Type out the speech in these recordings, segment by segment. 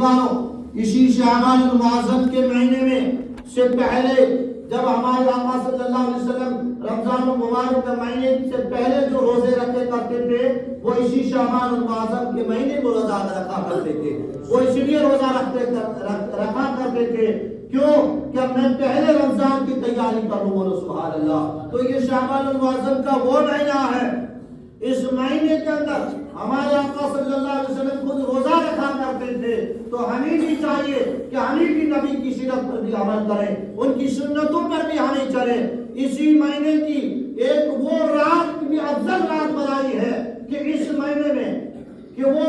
اسی شعبان المعظم کے مہینے میں سے پہلے جب ہمارے آقا صلی اللہ علیہ وسلم رمضان المبارک کے مہینے سے پہلے جو روزے رکھے کرتے تھے وہ اسی شعبان المعظم کے مہینے میں روزہ رکھا کرتے تھے. وہ اس لیے روزہ رکھا کرتے تھے کیوں کہ میں پہلے رمضان کی تیاری کروں. بولو سبحان اللہ. تو یہ شعبان المعظم کا وہ مہینہ ہے. اس مہینے کے اندر ہمارے آقا صلی اللہ علیہ وسلم خود روزہ رکھا کرتے تھے. تو ہمیں بھی چاہیے کہ ہمیں بھی نبی کی سیرت پر بھی عمل کریں, ان کی سنتوں پر بھی ہمیں چلیں. اسی مہینے کی ایک وہ رات بھی افضل رات بنائی ہے کہ اس مہینے میں کہ وہ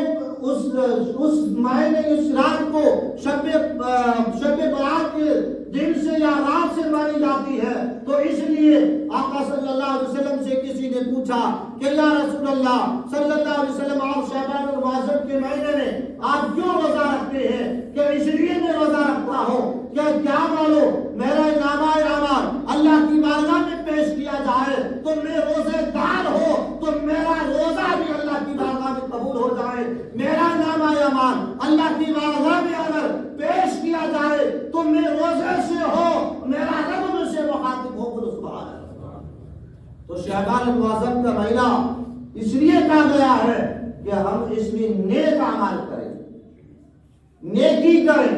اس مہینے اس رات کو شب برات کے دن سے یا رات سے مانی جاتی ہے. تو اس لیے آقا صلی اللہ علیہ وسلم سے کسی نے پوچھا کہ یا رسول اللہ صلی اللہ علیہ وسلم آپ شعبان المعظم کے مہینے میں آپ کیوں روزہ رکھتے ہیں؟ کہ اس لیے میں روزہ رکھتا ہوں کہ کیا معلوم میرا نامہ اعمال اللہ کی بارگاہ میں پیش کیا جائے تو میں روزے دار ہو تو میرا روزہ بھی اللہ کی بارگاہ میں قبول ہو جائے. میرا نامہ اعمال اللہ کی بارگاہ میں اگر پیش کیا جائے تو میں روزے سے ہو میرا رب مجھ سے مخاطب ہو. سبحان اللہ. تو شعبان المعظم کا مہینہ اس لیے کہا گیا ہے کہ ہم اس میں نیک اعمال کریں, نیکی کریں,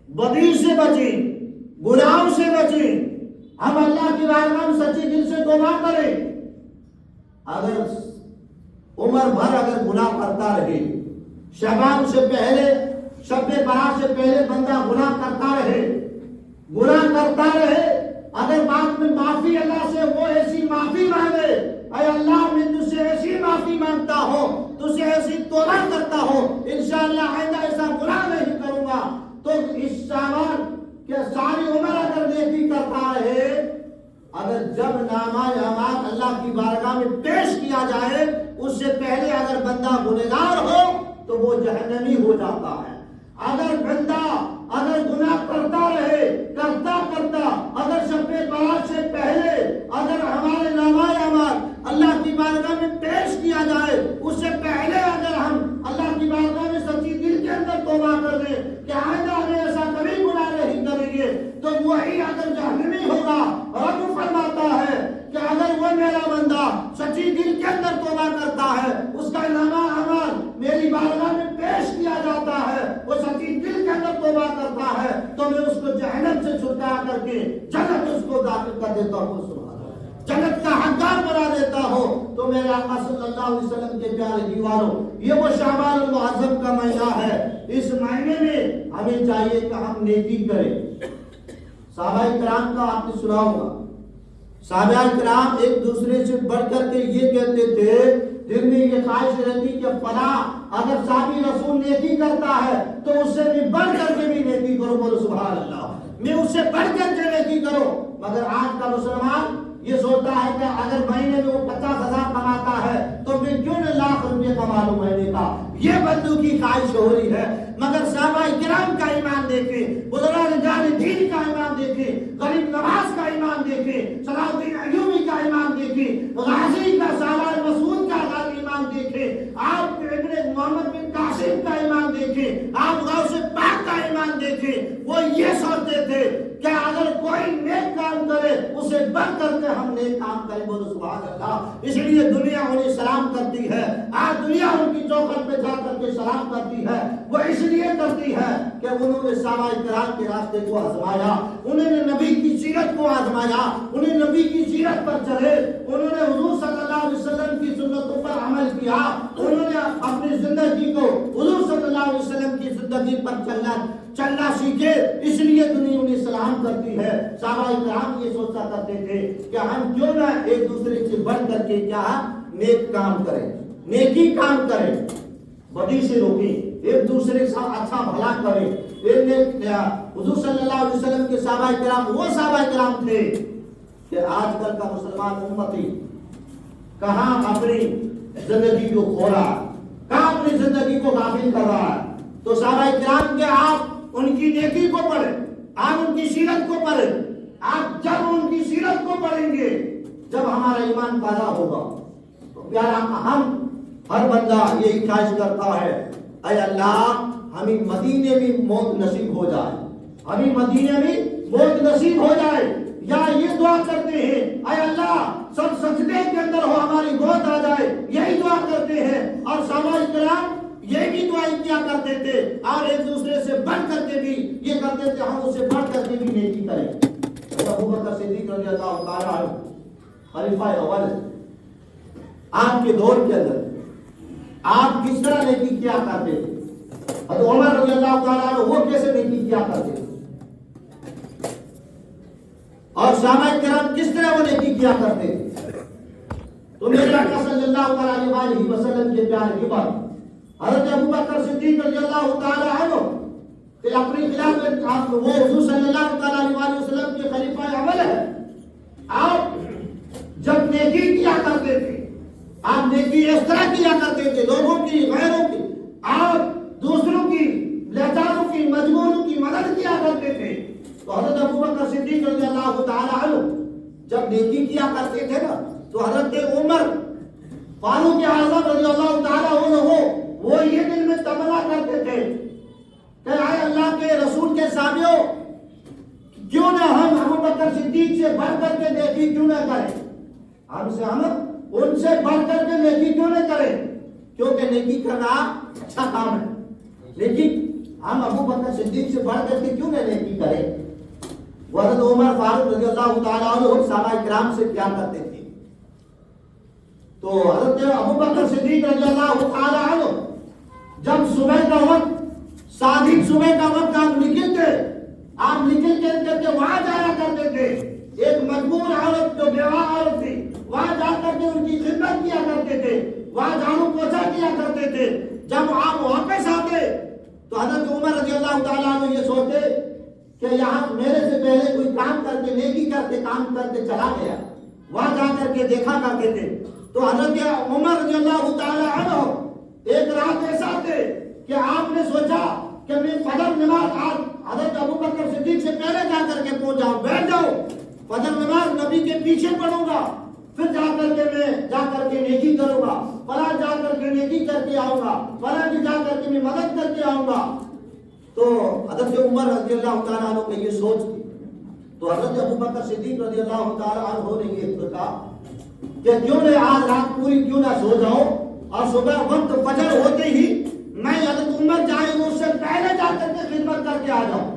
بدی سے بچیں, گناہوں سے بچیں. ہم اللہ کی بارگاہ میں سچے دل سے توبہ کریں. اگر عمر بھر اگر گناہ کرتا رہے, شعبان سے پہلے شب برات سے پہلے بندہ گناہ کرتا رہے, اگر بعد میں معافی اللہ سے وہ ایسی معافی مانگے, اے اللہ میں تجھ سے ایسی معافی مانگتا ہوں, تجھ سے ایسی توبہ کرتا ہوں, انشاءاللہ آئندہ ایسا گناہ نہیں کروں گا. تو اس شعبان کہ ساری عمر اگر نیکی کرتا رہے, اگر جب نامہ اعمال اللہ کی بارگاہ میں پیش کیا جائے اس سے پہلے اگر بندہ گنہگار ہو تو وہ جہنمی ہو جاتا ہے. اگر بندہ اگر گناہ کرتا رہے کرتا اگر شب برات سے پہلے اگر ہمارے نامہ اعمال اللہ کی بارگاہ میں پیش کیا جائے اس سے پہلے اگر ہم اللہ کی بارگاہ میں سچی دل کے اندر توبہ کر لیں کہ آئندہ ہمیں ایسا کبھی گناہ نہیں کریں گے تو وہی اگر جہنمی ہوگا. رب فرماتا ہے کہ اگر وہ میرا بندہ سچی دل کے اندر توبہ کرتا ہے, اس کا نامہ اعمال میری بارگاہ میں پیش کیا جاتا ہے, وہ سچی دل کے اندر توبہ کرتا ہے تو میں اس کو جہنم سے چھٹکارا کر کے جنت اس کو داخل کر دیتا ہوں. جنت کا حقدار بنا دیتا ہوں. تو میرے آقا صلی اللہ علیہ وسلم کے پیارے دیواروں, یہ وہ شعبان المعظم کا مہینہ ہے. اس مہینے میں ہمیں چاہیے کہ ہم نیکی کریں. صحابہ کرام کا آپ نے سنا ہوگا, صحابہ کرام ایک دوسرے سے بڑھ کر کے یہ کہتے تھے, دل میں یہ خواہش رہتی کہ فلاں اگر صحابی رسول نیکی کرتا ہے تو اس سے بھی بڑھ کر کے بھی نیکی کرو. بولو سبحان اللہ. میں اس سے بڑھ کر کے نیکی کرو. مگر آج کا مسلمان یہ سوچتا ہے کہ اگر مہینے میں وہ 50,000 کماتا ہے تو میں کیوں نہ لاکھ روپے کما لوں مہینے کا. یہ بندوں کی خواہش ہو رہی ہے. مگر صحابہ کرام کا ایمان دیکھیں, بزرگان جان دین کا ایمان دیکھیں, غریب نواز کا ایمان دیکھیں, صلاح الدین ایوبی کا ایمان دیکھیں, غازی کا سالار مسعود کا ایمان دیکھیں, آپ ابن محمد بن قاسم کا ایمان دیکھیں, آپ غوث پاک کا ایمان دیکھیں. وہ یہ سوچتے تھے کہ اگر کوئی نیک کام کرے اسے بڑھ کر کے ہم نیک کام کریں. بولو سبحان اللہ. اس لیے دنیا انہیں سلام کرتی ہے. آج دنیا ان کی چوکھٹ پہ جا کر کے سلام کرتی ہے. وہ اس لیے کرتی ہے کہ انہوں نے صحابہ کرام کے راستے کو آزمایا, انہوں نے نبی کی سیرت کو آزمایا, انہیں نبی کی سیرت پر چلے, انہوں نے حضور صلی اللہ علیہ وسلم کی سنتوں پر عمل کیا, انہوں نے اپنی زندگی کو حضور صلی اللہ علیہ وسلم کی زندگی پر چلنا سیکھے. اس لیے دنیا انہیں سلام کرتی ہے. صحابہ کرام یہ سوچا کرتے تھے کہ ہم کیوں نہ ایک دوسرے سے بڑھ کر کے کیا نیک کام کریں, نیکی کام کریں, بدی سے روکیں, ایک دوسرے کے ساتھ اچھا بھلا کریں. حضور صلی اللہ علیہ وسلم کے صحابہ کرام وہ صحابہ کرام تھے کہ آج کل کا مسلمان امتی کہاں اپنی زندگی کو کھو رہا ہے, کہاں اپنی زندگی کو غافل کر رہا ہے. تو صحابہ کرام کے آپ ان کی نیکی کو پڑھیں, آپ ان کی سیرت کو پڑھیں. آپ جب ان کی سیرت کو پڑھیں گے, جب ہمارا ایمان تازہ ہوگا تو پیارا ہم ہر بندہ یہی خواہش کرتا ہے, اے اللہ ہمیں مدینے میں موت نصیب ہو جائے، ہمیں مدینے میں موت نصیب ہو جائے، یا یہ دعا کرتے ہیں اے اللہ سب سجدے کے اندر ہو ہماری موت آ جائے، یہی دعا کرتے ہیں۔ اور صحابہ کرام یہ بھی دعائیں کیا کرتے تھے اور ایک دوسرے سے بڑھ کر کے بھی یہ کرتے تھے ہم اس سے بڑھ کر کے بھی نیکی کریں۔ ابو بکر صدیق رضی اللہ تعالیٰ عنہ خلیفہ اول، آپ کے دور کے اندر آپ کس طرح نیکی کیا کرتے تھے؟ حضرت عمر رضی اللہ تعالیٰ عنہ وہ کیسے نیکی کیا کرتے تھے؟ اور صحابہ کرام کس طرح وہ نیکی کیا کرتے تھے؟ تو میرے آقا صلی اللہ علیہ وسلم کے پیارے کی بات حضرت ابو بکر صدیق رضی اللہ تعالیٰ عنہ کہ اپنی خلافت وہ حضور صلی اللہ علیہ وسلم کے خلیفہ اول ہے، آپ جب نیکی کیا کرتے تھے آپ نیکی اس طرح کیا کرتے تھے، لوگوں کی غیروں کی آپ دوسروں کی لاچاروں کی مجبوروں کی مدد کیا کرتے تھے۔ تو حضرت ابو بکر صدیق رضی اللہ تعالیٰ عنہ جب نیکی کیا کرتے تھے نا تو حضرت عمر فاروق اعظم رضی اللہ تعالیٰ عنہ وہ یہ دل میں تمنا کرتے تھے کہ اے اللہ کے رسول کے صحابیوں کیوں نہ ہم ابو بکر صدیق سے بڑھ کر کے نیکی کیوں نہ کریں، ہم ان سے بڑھ کر کے نیکی کیوں نہ کریں، کیونکہ نیکی کرنا اچھا کام ہے، لیکن ہم ابو بکر صدیق سے بڑھ کر کے کیوں نہ نیکی کریں۔ وہ حضرت عمر فاروق رضی اللہ تعالیٰ عنہ صحابہ کرام سے کیا کرتے تھے؟ تو حضرت ابو بکر صدیق رضی اللہ تعالیٰ عنہ جب صبح کا وقت صادق صبح کا وقت آپ نکل کے وہاں جایا کرتے تھے، ایک مجبور عورت جو بیوہ عورت تھی وہاں جا کر کے ان کی خدمت کیا کرتے تھے، وہاں جھاڑو پوچھا کیا کرتے تھے۔ جب آپ واپس آتے تو حضرت عمر رضی اللہ تعالیٰ عنہ یہ سوچتے کہ یہاں میرے سے پہلے کوئی کام کر کے نیکی کر کے کام کر کے چلا گیا، وہاں جا کر کے دیکھا کرتے تھے۔ تو حضرت عمر رضی اللہ تعالیٰ عنہ ایک رات ایسا تھے کہ آپ نے سوچا کہ میں فجر نماز آج حضرت ابو بکر صدیق سے پہلے جا کر کے پہنچ جاؤں، بیٹھ جاؤں، فجر نماز نبی کے پیچھے پڑھوں گا، پھر جا کر کے میں جا کر کے نیکی کروں گا، فلاں جا کر کے نیکی کر کے آؤں گا، فلاں کی جا کر کے میں مدد کر کے آؤں گا۔ تو حضرت عمر رضی اللہ تعالیٰ عنہ کی یہ سوچ تھی۔ تو حضرت ابو بکر صدیق رضی اللہ تعالیٰ عنہ نے یہ کہا کہ کیوں نہ آج رات پوری کیوں نہ سو جاؤں اور صبح وقت فجر ہوتے ہی میں حضرت عمر جائے اس سے پہلے جا کر کے خدمت کر کے آ جاؤں۔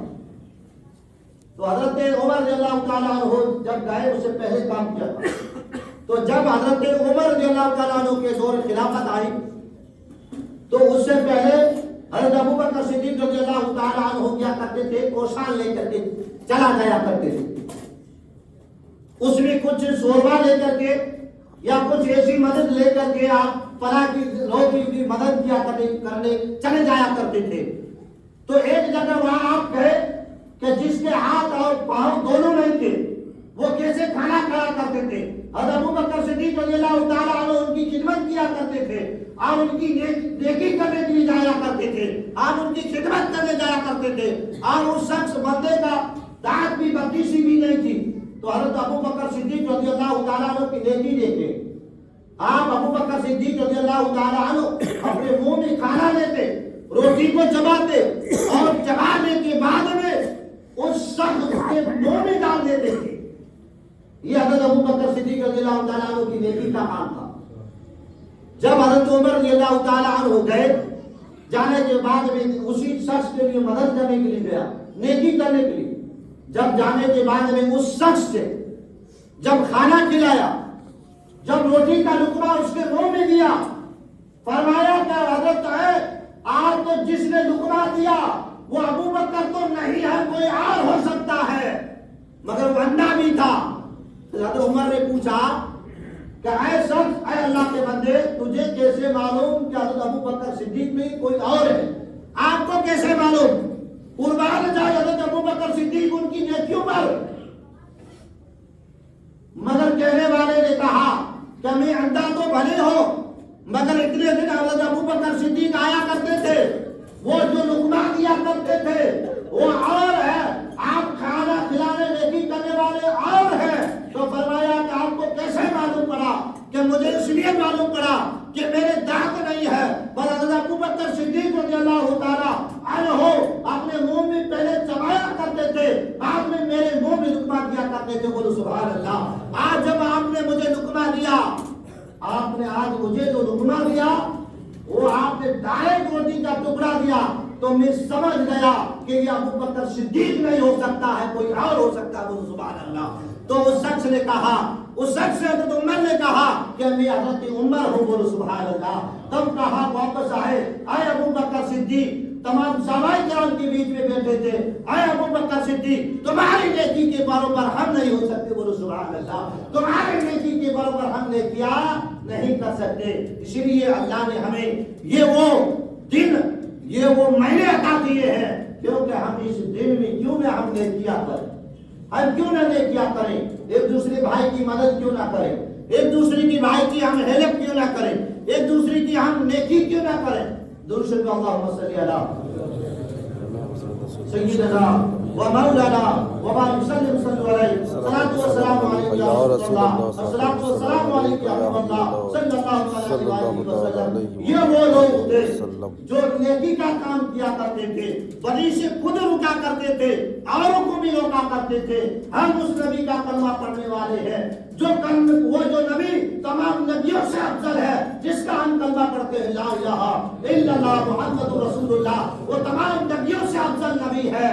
تو حضرت عمر رضی اللہ تعالیٰ عنہ جب گئے اس سے پہلے کام کیا تھا۔ تو جب حضرت عمر رضی اللہ تعالیٰ عنہ کے دور خلافت آئی تو اس سے پہلے حضرت ابو بکر صدیق رضی اللہ تعالیٰ عنہ کیا کرتے تھے، کوشان لے کر کے چلا جایا کرتے تھے، اس میں کچھ شوربہ لے کر کے یا کچھ ایسی مدد لے کر کے آپ فلاں کی لوگوں کی مدد کیا کرنے چلے جایا کرتے تھے۔ تو ایک جگہ وہاں آپ گئے کہ جس کے ہاتھ اور پاؤں دونوں نہیں تھے وہ کیسے کھانا کھایا کرتے تھے۔ حضرت ابو بکر صدیق رضی اللہ تعالیٰ عنہ ان کی خدمت کیا کرتے تھے اور ان کی نیکی کرنے کے لیے جایا کرتے تھے اور ان کی خدمت کرنے جایا کرتے تھے، اور اس شخص بندے کا دانت بھی بتی سی بھی نہیں تھی۔ تو حضرت ابو بکر صدیق رضی اللہ تعالیٰ عنہ کی نیکی دیکھے، آپ ابو بکر صدیق رضی اللہ تعالیٰ عنہ اپنے منہ میں کھانا لیتے، روٹی کو چباتے اور چبانے کے بعد میں اس شخص کے منہ میں ڈال دیتے تھے۔ یہ حضرت ابو بکر صدیق رضی اللہ تعالیٰ عنہ کی نیکی کا کام تھا۔ جب حضرت عمر رضی اللہ تعالیٰ عنہ گئے، جانے کے بعد میں اسی شخص کے لیے مدد کرنے کے لیے گیا، نیکی کرنے کے لیے، جب جانے کے بعد میں اس شخص سے جب کھانا کھلایا، جب روٹی کا لقمہ اس کے منہ میں دیا، فرمایا کہ حضرت ہے آج تو جس نے لقمہ دیا وہ ابو بکر تو نہیں ہے، کوئی اور ہو سکتا ہے، مگر وہ اندھا بھی تھا۔ حضرت عمر نے پوچھا کہ اے شخص، اے اللہ کے بندے، تجھے کیسے معلوم کہ حضرت ابو بکر صدیق میں کوئی اور ہے؟ آپ کو کیسے معلوم؟ قربان جائے حضرت ابو بکر صدیق ان کی نیکیوں پر۔ مگر کہنے والے نے کہا کہ میں اندھا تو بھلے ہو، مگر اتنے دن حضرت ابو بکر صدیق آیا کرتے تھے، وہ جو لقمہ دیا کرتے تھے وہ اور ہے، آپ کھانا کھلانے نیکی کرنے والے اور ہیں۔ تو فرمایا کہ آپ کو کیسے معلوم پڑا؟ کہ مجھے اس لیے معلوم پڑا کہ میرے دانت نہیں ہے، پر حضرت ابو بکر صدیق رضی اللہ تعالیٰ کرتے تھے، بعد میں میرے منہ میں لقمہ دیا کرتے تھے، بولو سبحان اللہ۔ آج جب آپ نے مجھے لقمہ دیا، آپ نے آج مجھے جو لقمہ دیا وہ آپ نے ڈائریکٹ روٹی کا ٹکڑا دیا، تو میں سمجھ گیا کہ یہ ابو بکر صدیق نہیں ہو سکتا ہے، کوئی اور ہو سکتا ہے، بولو سبحان اللہ۔ تو اس شخص نے کہا، اس شخص حضرت عمر نے کہا کہ میں حضرت عمر ہوں، بولو سبحان اللہ۔ تب کہا، واپس آئے ابو بکر صدیق، تمام صحابہ کرام کے بیچ میں بیٹھے تھے، ابو بکر صدیق تمہاری نیکی کے برابر ہم نہیں ہو سکتے، بولو سبحان اللہ، تمہاری نیکی کے برابر ہم نے کیا نہیں کر سکتے۔ اسی لیے اللہ نے ہمیں یہ وہ دن، یہ وہ مہینے عطا کیے ہیں، کیونکہ ہم اس دن میں کیوں نہ ہم نے کیا کریں، ہم کیوں نہ کیا کریں، ایک دوسرے بھائی کی مدد کیوں نہ کریں، ایک دوسرے کی بھائی کی ہم ہیلپ کیوں نہ کریں، ایک دوسرے کی ہم نیکی کیوں نہ کریں۔ درود اللہم صلی علی سیدنا و مولانا و بارک وسلم صلی علیہ، صلاۃ و سلام علیک یا رسول اللہ، صلاۃ و سلام علیک یا محمد صلی اللہ علیہ وسلم۔ یہ وہ لوگ تھے جو نیکی کا کام کیا کرتے تھے، بدی سے خود رکا کرتے تھے، اوروں کو بھی روکا کرتے تھے۔ ہم اس نبی کا کلمہ پڑھنے والے ہیں، وہ جو نبی تمام نبیوں سے افضل ہے، جس کا ہم کلمہ پڑھتے ہیں لا الہ الا اللہ محمد رسول اللہ، وہ تمام نبیوں سے افضل نبی ہے،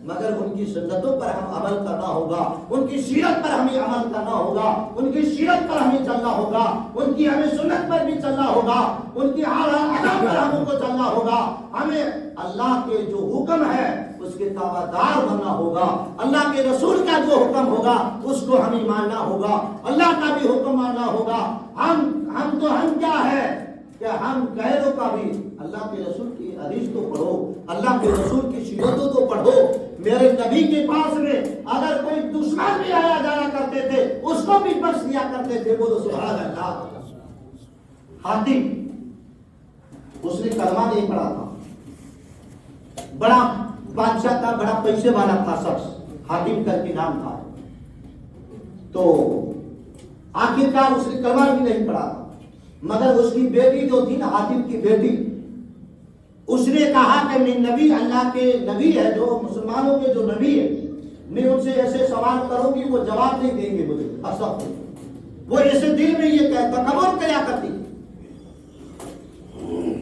مگر ان کی سنتوں پر ہم عمل کرنا ہوگا، ان کی سیرت پر ہمیں عمل کرنا ہوگا، ان کی سیرت پر ہمیں چلنا ہوگا، ان کی ہمیں سنت پر بھی چلنا ہوگا، ان کی ادا پر ہم کو چلنا ہوگا۔ ہمیں اللہ کے جو حکم ہے اس کے تابعدار بننا ہوگا، اللہ کے رسول کا جو حکم ہوگا اس کو ہمیں ماننا ہوگا، اللہ کا بھی حکم ماننا ہوگا۔ ہم کیا ہے کہ ہم غیروں کا بھی، اللہ کے رسول کی حدیث تو پڑھو، اللہ کے رسول کی سیرتوں تو پڑھو۔ میرے نبی کے پاس میں اگر کوئی دشمن بھی آیا جایا کرتے تھے اس کو بھی بخش دیا کرتے تھے، بولو سبحان اللہ۔ حاتم، اس نے کلمہ نہیں پڑھا تھا، بڑا بادشاہ تھا، بڑا پیسے والا تھا شخص، حاتم کر کے نام تھا، تو آخرکار اس نے کلمہ بھی نہیں پڑھا تھا، مگر اس کی بیٹی جو تھی نا، حاتم کی بیٹی، اس نے کہا کہ میں نبی، اللہ کے نبی ہے، جو مسلمانوں کے جو نبی ہے، میں ان سے ایسے سوال کروں گی وہ جواب نہیں دیں گے مجھے، اصل وہ ایسے دل میں یہ تکبر کیا کرتی،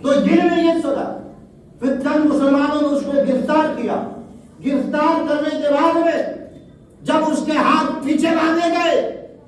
تو دل میں یہ سوچا۔ پھر چند مسلمانوں نے اس کو گرفتار کیا، گرفتار کرنے کے بعد میں جب اس کے ہاتھ پیچھے باندھے گئے،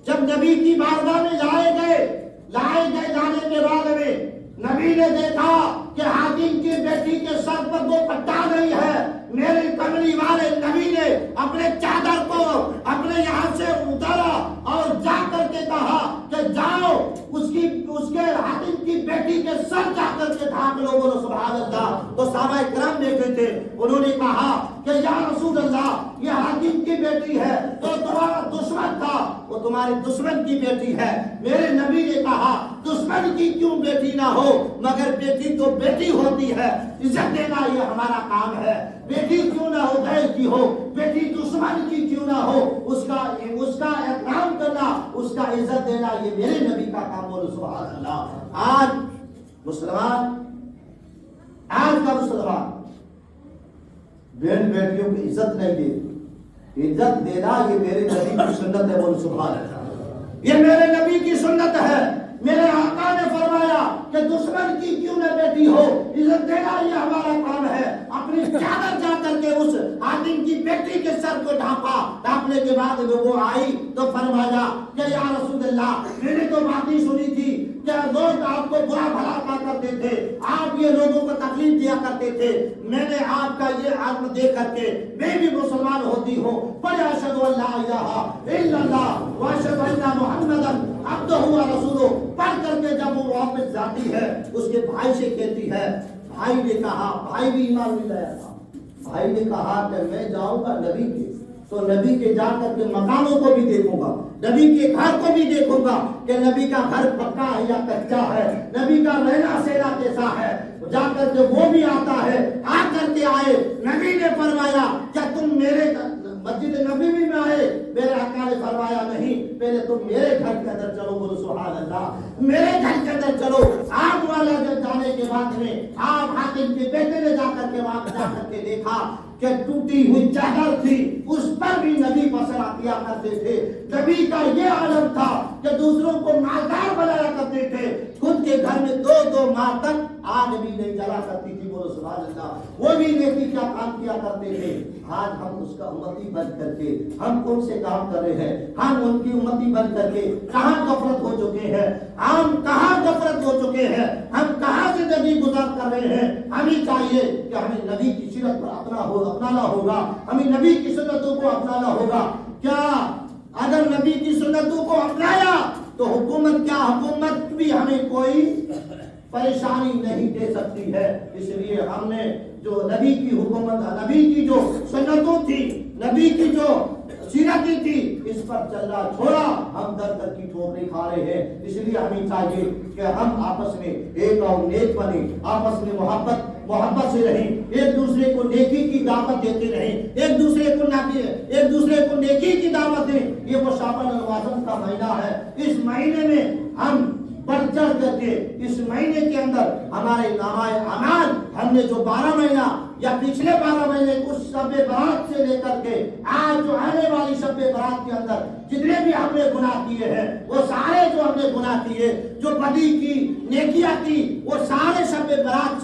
جب نبی کی بارگاہ میں لائے گئے، جانے کے بعد میں نبی نے دیکھا کہ حاتم کی بیٹی کے سر پر وہ پٹا نہیں ہے۔ میرے کملی والے نبی نے اپنے چادر کو اپنے یہاں سے اتارا اور جا کر کے کہا کہ جاؤ اس کے حاتم کی بیٹی کے سر جا کر کے ڈھانپ لو، بولو سبحان اللہ۔ تو صحابہ کرام بیٹھے تھے، انہوں نے کہا کہ یا رسول اللہ، یہ حاتم کی بیٹی ہے، تو تمہارا دشمن تھا، وہ تمہارے دشمن کی بیٹی ہے۔ میرے نبی نے کہا دشمن کی کیوں بیٹی نہ ہو، مگر بیٹی تو بیٹی ہوتی ہے، عزت دینا یہ ہمارا کام ہے۔ بیٹی کیوں نہ ہو، غیر کی ہو، بیٹی دشمن کی کیوں نہ ہو، اس کا احترام کرنا، اس کا عزت دینا یہ میرے نبی کا کام، بولو سبحان اللہ۔ آج کا مسلمان بہن بیٹیوں کی عزت نہیں دے، عزت دینا یہ میرے نبی کی سنت ہے، بولو سبحان اللہ، یہ میرے نبی کی سنت ہے۔ میرے آقا نے فرمایا کہ دشمن کی کیوں نہ بیٹی ہو، عزت دینا یہ ہمارا کام ہے۔ اپنی چادر جا کر کے اس حاتم کی بیٹی کے سر کو ڈھانپنے کے بعد وہ آئی تو فرمایا کہ یا رسول اللہ، میں نے تو باتیں سنی تھی کہ لوگ آپ کو برا بھلا کہا کرتے تھے، آپ یہ لوگوں کو تکلیف دیا کرتے تھے، میں نے آپ کا یہ عزم دیکھ کر کے میں بھی مسلمان ہوتی ہوں، پر اشہد ان لا الہ الا اللہ و اشہد ان محمدا عبدہ و رسولہ پڑھ کر کے جب وہ واپس جاتی ہے، اس کے بھائی سے کہتی ہے، بھائی نے کہا، بھائی بھی ایمان نہیں لایا تھا، بھائی نے کہا کہ میں جاؤں گا نبی کے، تو نبی کے جا کر کے مکانوں کو بھی دیکھوں گا، نبی کے گھر کو بھی دیکھوں گا کہ نبی کا گھر پکا ہے یا کچا ہے، نبی کا رہنا سہنا کیسا ہے، جا کر کے وہ بھی آتا ہے، آ کر کے آئے، نبی نے فرمایا کیا تم میرے مسجد نبوی میں آئے، میرے آقا نے فرمایا نہیں، پہلے تم میرے گھر کے اندر چلو، بولو سبحان اللہ، میرے گھر کے اندر چلو۔ آگ والا جب جانے کے بعد میں آپ حاتم کے بیٹے نے جا کر کے وہاں جا کر کے دیکھا کہ ٹوٹی ہوئی چادر تھی، اس پر بھی نبی بسرا کیا کرتے تھے۔ نبی کا یہ عالم تھا کہ دوسروں کو مالدار بنایا کرتے تھے، خود کے گھر میں 2 ماہ تک آگ بھی نہیں جلا کرتی تھی، بولو سبحان اللہ، وہ بھی نیکی کا کام کیا کرتے تھے۔ آج ہم اس کا امتی بن کر کے ہم کون سے کام کر رہے ہیں؟ ہم ان کی امتی بن کر کے کہاں غفلت ہو چکے ہیں، ہم کہاں غفلت ہو چکے ہیں، ہم کہاں زندگی گزار کر رہے ہیں۔ ہمیں چاہیے کہ ہمیں نبی کی سیرت پر اپنانا ہوگا، ہمیں نبی کی سنتوں کو اپنانا ہوگا۔ کیا اگر نبی کی سنتوں کو اپنایا تو حکومت بھی ہمیں کوئی پریشانی نہیں دے سکتی ہے۔ اس لیے ہم نے جو نبی کی حکومت، نبی کی جو سنتوں تھی، نبی کی جو سیرتیں تھی، اس پر چلنا چھوڑا، ہم در کی ٹھوکریں کھا رہے ہیں۔ اس لیے ہمیں چاہیے کہ ہم آپس میں ایک اور نیک بنے، آپس میں محبت سے رہیں، ایک دوسرے کو نیکی کی دعوت دیتے رہیں، ایک دوسرے کو نیکی کی دعوت دیں۔ یہ وہ شعبان المعظم کا مہینہ ہے، اس مہینے میں ہم بڑھ چڑھ کر کے اس مہینے کے اندر ہمارے نامۂ اعمال، ہم نے جو 12 مہینہ یا پچھلے 12 مہینے اس شب برات سے لے کر کے آج جو آنے والی شب برات کے اندر جتنے بھی ہم نے گناہ کیے ہیں، وہ سارے جو ہم نے گناہ کیے، جو بدی کی، نیکیاں کی، وہ سارے شب برات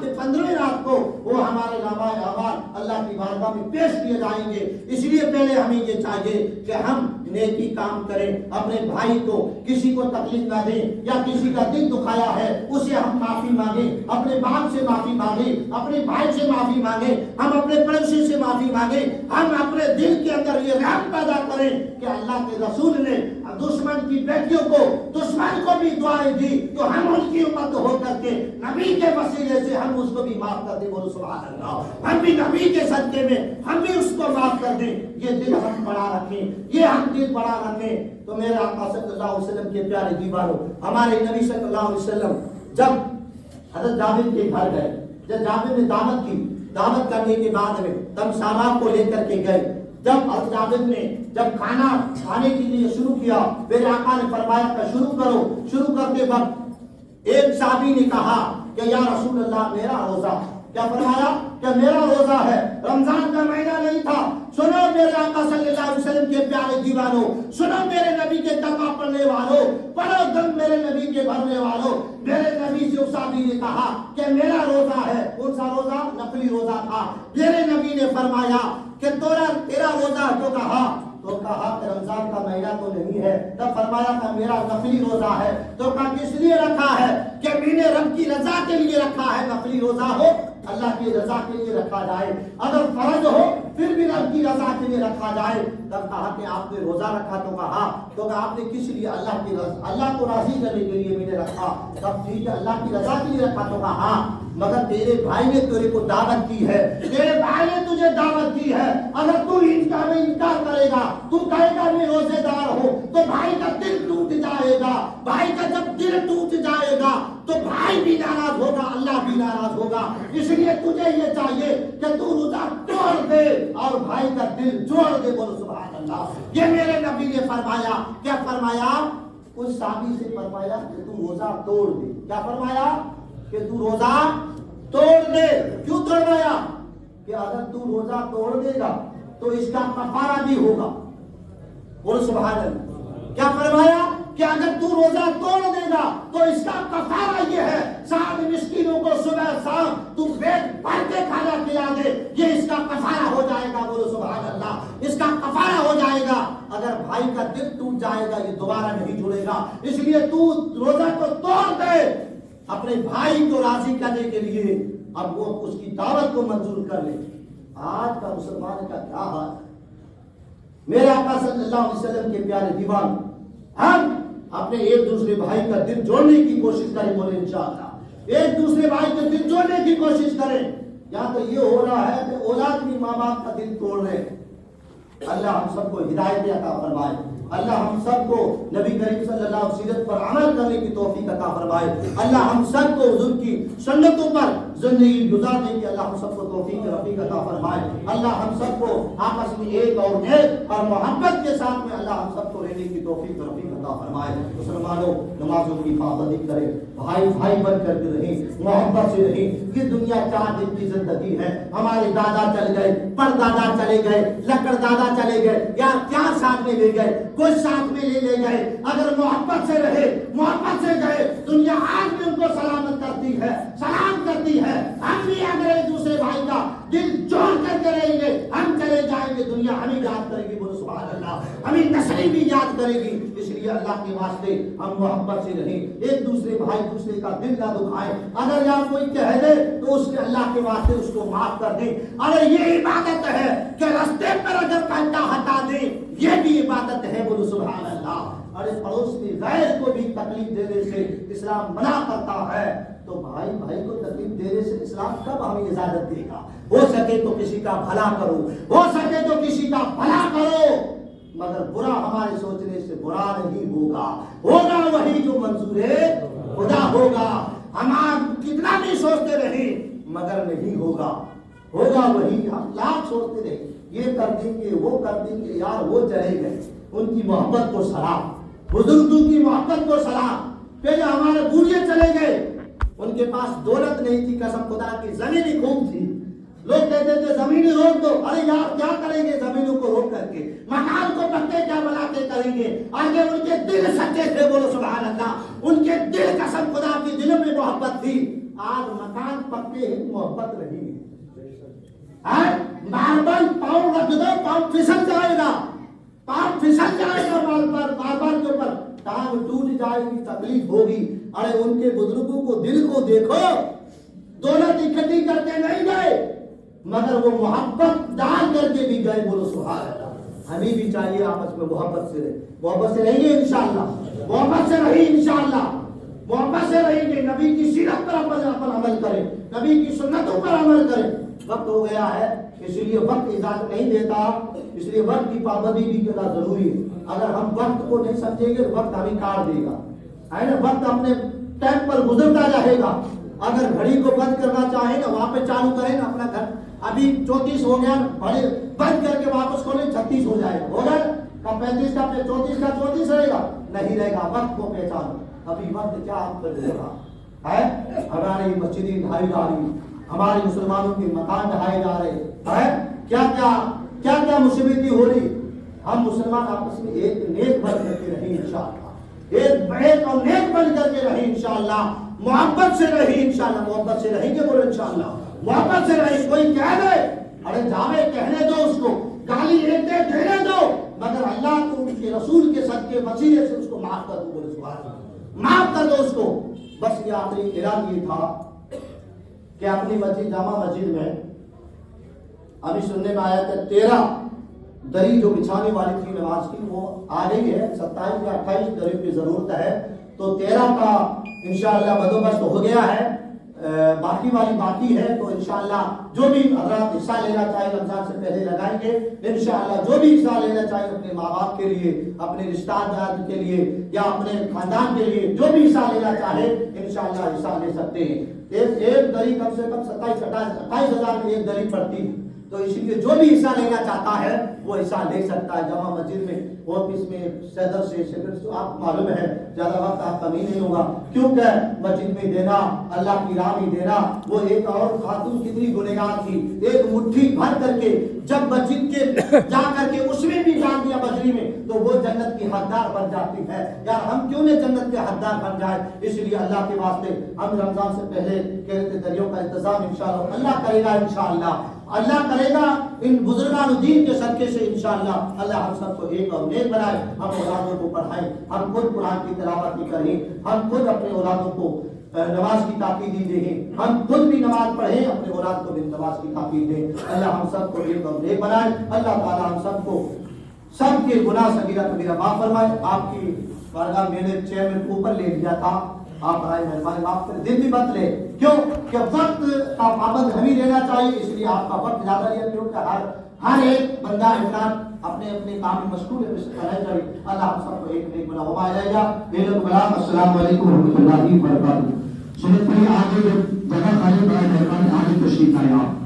کے 15ویں رات کو وہ ہمارے نامۂ اعمال اللہ کی بارگاہ میں پیش کیے جائیں گے۔ اس لیے پہلے ہمیں یہ چاہیے کہ ہم نیکی کام کریں، اپنے بھائی کو کسی کو تکلیف نہ دیں، یا کسی کا دل دکھایا ہے اسے ہم معافی مانگیں، اپنے باپ سے معافی مانگیں، اپنے بھائی سے معافی مانگیں، ہم اپنے پڑوسی سے معافی مانگیں، ہم اپنے دل کے اندر یہ رحم پیدا کریں کہ اللہ کے رسول نے دشمن کی بیٹیوں کو، دشمن کو بھی دعائیں دی، تو ہم ان کی امت ہو کر کے نبی کے وسیلے سے ہم اس کو بھی معاف کر دیں، بولو سبحان اللہ، ہم بھی نبی کے صدقے میں ہم بھی اس کو معاف کر دیں۔ یہ دل ہم بڑا رکھیں، یہ ہم دل بڑا رکھیں تو میرے آقا صلی اللہ علیہ وسلم کے پیارے دیوانوں، ہمارے نبی صلی اللہ علیہ وسلم جب حضرت جابر کے گھر گئے، جب جابر نے دعوت کی، دعوت کرنے کے بعد میں تم سامان کو لے کر کے گئے، جب حضرت جابر نے جب کھانا کھانے کے لیے شروع کیا، میرے آقا نے فرمایا کہ شروع کرتے وقت ایک صحابی نے کہا کہ یا رسول اللہ میرا روزہ، کیا فرمایا کہ میرا روزہ ہے، رمضان کا مہینہ نہیں تھا۔ سنو میرے آقا صلی اللہ علیہ وسلم کے پیارے دیوانوں، سنو میرے نبی کے کلمہ پڑھنے والوں، پڑھو دم میرے نبی کے بھرنے والوں۔ میرے نبی سے اس صحابی نے کہا کہ میرا روزہ ہے، کون سا روزہ؟ نفلی روزہ تھا۔ میرے نبی نے فرمایا کہ تیرا روزہ، تو کہا کہ رمضان کا مہینہ تو نہیں ہے، تب فرمایا کہ میرا نفلی روزہ ہے، تو کہا کس لیے رکھا ہے؟ کہ میں نے رب کی رضا کے لیے رکھا ہے۔ نفلی روزہ ہو اللہ کی رضا کے لیے رکھا جائے، اگر فرض ہو پھر بھی رب کی رضا کے لیے رکھا جائے۔ تب کہا کہ آپ نے روزہ رکھا، تو کہا آپ نے کس لیے؟ اللہ کو راضی کرنے کے لیے میں نے رکھا۔ تب ٹھیک ہے، اللہ کی رضا کے لیے رکھا، تو کہا ہاں، مگر تیرے بھائی نے تیرے کو دعوت کی ہے، تیرے بھائی نے تجھے دعوت کی ہے، اگر تو انکار کرے گا، تو کہے گا میں روزے دار ہوں، تو بھائی کا دل ٹوٹ جائے گا۔ بھائی کا جب دل ٹوٹ جائے گا تو بھائی بھی ناراض ہوگا، اللہ بھی ناراض ہوگا۔ اس لیے تجھے یہ چاہیے کہ تو روزہ توڑ دے اور بھائی کا دل جوڑ دے، بولو سبحان اللہ۔ یہ میرے نبی نے فرمایا، کیا فرمایا؟ اس صحابی سے فرمایا کہ تو روزہ توڑ دے۔ کیا فرمایا؟ کہ تو روزہ توڑ دے۔ کیوں توڑوایا؟ کہ اگر تو روزہ توڑ دے گا تو اس کا کفارہ بھی ہوگا، بولو سبحان اللہ۔ کیا فرمایا؟ کہ اگر تو روزہ توڑ دے گا تو اس کا کفارہ یہ ہے 7 مسکینوں کو صبح شام تو پیٹ بھر کے کھانا کھلا دے، یہ اس کا کفارہ ہو جائے گا، بولو سبحان اللہ، اس کا کفارہ ہو جائے گا۔ اگر بھائی کا دل ٹوٹ جائے گا یہ دوبارہ نہیں جڑے گا، اس لیے تو روزہ کو توڑ دے اپنے بھائی کو راضی کرنے کے لیے، اب وہ اس کی دعوت کو منظور کر لے۔ آج کا مسلمان کا کیا حال ہے؟ میرے آقا صلی اللہ علیہ وسلم کے پیارے دیوان، ہم اپنے ایک دوسرے بھائی کا دل جوڑنے کی کوشش کریں، بولے انشاءاللہ ایک دوسرے بھائی کا دل جوڑنے کی کوشش کریں۔ یہاں تو یہ ہو رہا ہے کہ اولاد بھی ماں باپ کا دل توڑ رہے ہیں۔ اللہ ہم سب کو ہدایت عطا فرمائے، اللہ ہم سب کو نبی کریم صلی اللہ علیہ وسلم پر عمل کرنے کی توفیق عطا فرمائے، اللہ ہم سب کو حضور کی سنتوں پر زندگی گزارنے کی اللہ ہم سب کو توفیق رفیق عطا فرمائے. اللہ ہم سب کو آپس میں ایک اور نیک اور محبت کے ساتھ میں اللہ ہم سب کو رہنے کی توفیق رفیق عطا فرمائے. مسلمانوں نمازوں کی پابندی کریں, بھائی بھائی بن کر کے رہیں, محبت سے رہیں. یہ دنیا 4 دن کی زندگی ہے. ہمارے دادا چل گئے, پردادا چلے گئے, لکڑ دادا چلے گئے, یا کیا ساتھ میں لے گئے, کچھ ساتھ میں لے گئے. اگر محبت سے رہے, محبت سے گئے, دنیا آج بھی ان کو سلامت کرتی ہے, سلام کرتی ہے. ہم بھی اگر ایک دوسرے بھائی کا دل جوڑ کر کے رہیں گے, ہم چلے جائیں گے, دنیا ہمیں یاد کرے گی. بولو سبحان اللہ. ہمیں نسلیں بھی یاد کرے گی. اس لیے اللہ کے واسطے ہم محبت سے رہیں, ایک دوسرے بھائی دوسرے کا دل نہ دکھائیں. اگر یہاں کوئی کہہ دے تو اس کے اللہ کے واسطے اس کو معاف کر دیں. اگر یہ عبادت ہے کہ راستے پر اگر کانٹا ہٹا دیں, یہ بھی عبادت ہے. بولو سبحان اللہ. ارے پڑوس میں غیر کو بھی تکلیف دینے سے اسلام منع کرتا ہے, تو بھائی بھائی کو تکلیف دینے سے اسلام کب ہمیں اجازت دے گا؟ ہو سکے تو کسی کا بھلا کرو, ہو سکے تو کسی کا بھلا کرو, مگر برا ہمارے سوچنے سے برا نہیں ہوگا. ہوگا وہی جو منظور خدا ہوگا. ہم کتنا بھی سوچتے رہیں مگر نہیں ہوگا. ہوگا وہی. ہم لاکھ سوچتے رہیں یہ کر دیں گے, وہ کر دیں گے, یار وہ چلے گئے, ان کی محبت کو سلام, بزرگوں کی محبت کو سلام. پہلے ہمارے بوڑھے چلے گئے, ان کے پاس دولت نہیں تھی, قسم خدا کی زمینی خوب تھی. لوگ کہتے تھے زمینیں روک دو. ارے یار کیا کریں گے زمینوں کو روک کر کے, مکان کو پکے کیا بنا کے کریں گے. آگے ان کے دل سچے تھے. بولو سبحان اللہ. ان کے دل قسم خدا کی دل میں محبت تھی. آج مکان پکے ہیں, محبت رہی ہے. ماربل پاؤں رکھ دو, پاؤں پھسل جائے گا, پاؤں پھسل جائے گا ماربل کے اوپر, ٹانگ ٹوٹ جائے گی, تکلیف ہوگی. ارے ان کے بزرگوں کو دل کو دیکھو, دولت اکٹھی کر کے نہیں گئے مگر وہ محبت ڈال کر کے بھی گئے. بولو سبحان اللہ. ہمیں بھی چاہیے آپس میں محبت سے رہیں. محبت سے رہیں گے انشاءاللہ, محبت سے رہیں انشاءاللہ, محبت سے رہیں گے. نبی کی سیرت پر اپن عمل کریں, نبی کی سنتوں پر عمل کریں. وقت ہو گیا ہے, اس لیے وقت اجازت نہیں دیتا, اس لیے وقت کی پابندی بھی کرنا ضروری ہے. اگر ہم وقت کو نہیں سمجھیں گے وقت ہمیں کاٹ دے گا, ہے نا. وقت اپنے ٹائم پر گزرتا جائے گا. اگر گھڑی کو بند کرنا چاہیں نا, وہاں پہ چالو کریں نا اپنا گھر, ابھی 34 ہو گیا, بڑے بند کر کے واپس کھولیں 36 ہو جائے گا. ہو گیا کا 35 کا 34 کا 34 رہے گا, نہیں رہے گا. وقت کو پہچانو. ابھی وقت کیا آپ کر رہا ہے. ہماری مسجدیں ڈھائی جا رہی, ہمارے مسلمانوں کے مکان ڈھائے جا رہے ہیں, کیا کیا مصیبتیں ہو رہی. ہم مسلمان آپس میں ایک نیک بن کر کے رہیں انشاءاللہ, ایک اور نیک بن کر کے رہیں انشاءاللہ. محبت سے رہیں انشاءاللہ, محبت سے رہیں گے. بولو انشاءاللہ محبت سے رہیں. کوئی کہہ دے, ارے جاوے کہنے دو, اس کو گالی ایک دے دینے دو, مگر اللہ کو ان کے رسول کے صدقے وسیلے سے اس کو معاف کر دو. بولو سبحان اللہ. معاف کر دو اس کو. بس یہ آخری اعلان یہ تھا کہ اپنی مسجد جامع مسجد میں ابھی سننے میں آیا کہ 13 دری جو بچھانے والی تھی نماز کی وہ آ گئی ہے. 27 یا 28 دری کی ضرورت ہے, تو 13 کا انشاءاللہ بندوبست ہو گیا ہے. باقی والی باقی ہے, تو انشاءاللہ جو بھی حضرات حصہ لینا چاہے رمضان سے پہلے لگائیں گے. انشاءاللہ جو بھی حصہ لینا چاہے اپنے ماں باپ کے لیے, اپنے رشتہ دار کے لیے, یا اپنے خاندان کے لیے, جو بھی حصہ لینا چاہے انشاءاللہ حصہ لے سکتے ہیں. ایک دری کم سے کم 27-28 ہزار میں ایک دری پڑتی, تو اسی لیے جو بھی حصہ لینا چاہتا ہے وہ حصہ لے سکتا ہے. جامع مسجد میں آفس میں صدر سے سیکرٹری سے, آپ معلوم ہے زیادہ وقت آپ کمی نہیں ہوگا, کیونکہ مسجد میں دینا, اللہ کی راہ میں دینا. وہ ایک اور خاتون کتنی گنہگار تھی, ایک مٹھی بھر کر کے جب مسجد کے جا کر کے اس میں بھی ڈال دیا بجری میں, تو وہ جنت کی حقدار بن جاتی ہے. یار ہم کیوں نہ جنت کے حقدار بن جائے. اس لیے اللہ کے واسطے ہم رمضان سے پہلے کہتے دریوں کا انتظام انشاءاللہ اللہ کرے گا. انشاءاللہ اللہ کرے گا ان بزرگان دین کے صدقے سے. انشاءاللہ اللہ ہم سب کو ایک اور نیک بنائے. ہم اولادوں کو پڑھائیں, ہم خود قرآن کی تلاوت بھی کریں, ہم خود اپنے اولادوں کو نماز کی تاکید دیں, ہم خود بھی نماز پڑھیں, اپنے اولاد کو بھی نماز کی تاکید دیں. اللہ ہم سب کو ایک اور نیک بنائے. اللہ تعالی ہم سب کو سب کے گناہ صغیرہ کبیرہ معاف فرمائے. آپ کی بارگاہ میں نے چیئرمین کو اوپر لے لیا تھا, آپ برائے مہربانی معاف کریں. دل بھی مت لے, کیوں کہ وقت کا پابند ہمیں لینا چاہیے, اس لیے آپ کا وقت زیادہ لیا, کیونکہ ہر ایک بندہ انسان اپنے اپنے کام میں مشغول ہے. اللہ ہم سب کو ایک نیک بنا ہوا رہے گا. السلام علیکم و رحمۃ اللہ وبرکاتہ. سنت بھائی آگے جگہ خالی، برائے مہربانی آگے تشریف لائیں آپ.